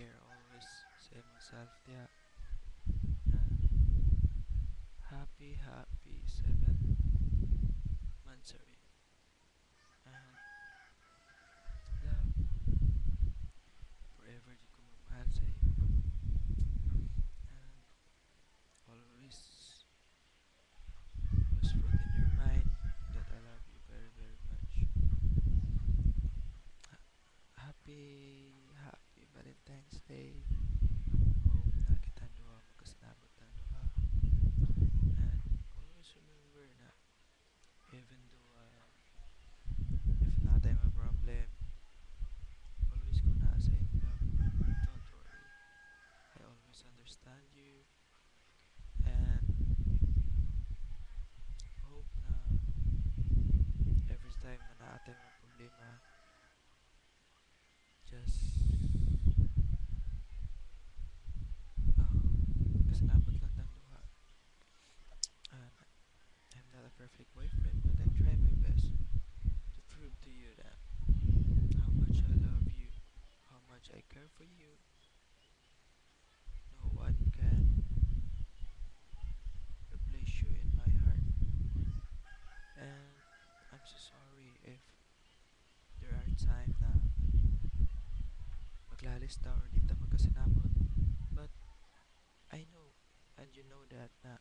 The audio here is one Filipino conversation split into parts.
care always say myself, yeah, and happy 7 months and love forever di ko magmahal sa'yo and always always put in your mind that I love you very much. Happy Valentine's Day. Hope na kita duha magkasinabot na duha. And always remember na even though if natay mga problem, always ko na sa inyo love. Don't worry. I always understand you and hope na every time na naatay mga problema, just kasinabot lang ng duha. And I'm not a perfect boyfriend, but I try my best to prove to you that how much I love you, how much I care for you. No one can replace you in my heart. And I'm so sorry if there are times na maglalista or di ta magkasinabot. But I know, and you know that na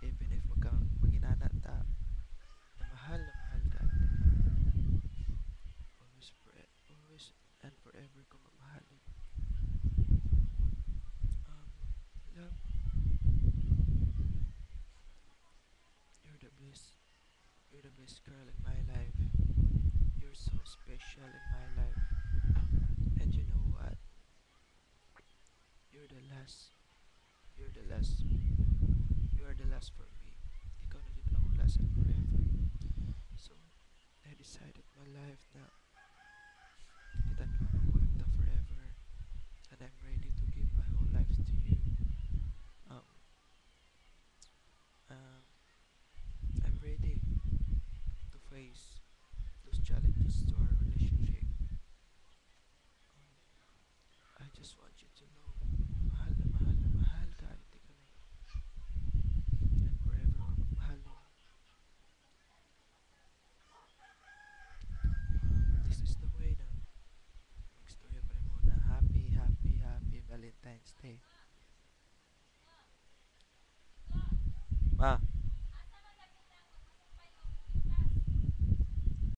even if maginana ta, na mahal ka, always and forever ko mamahalin. Love, you're the best. You're the best girl in my life. You're so special in my life. And you know what? You're the last. You're the last. You are the last for me. Ikaw na din ako last and forever. So, I decided my life na kita na mabuhay forever. And I'm ready to give my whole life to you. Um, um, I'm ready to face those challenges to our relationship. I just want you to know, mahal ka, hindi ka na. And forever ko magmahalin. This is the way na magstorya pa rin mo na happy Valentine's Day. Ma,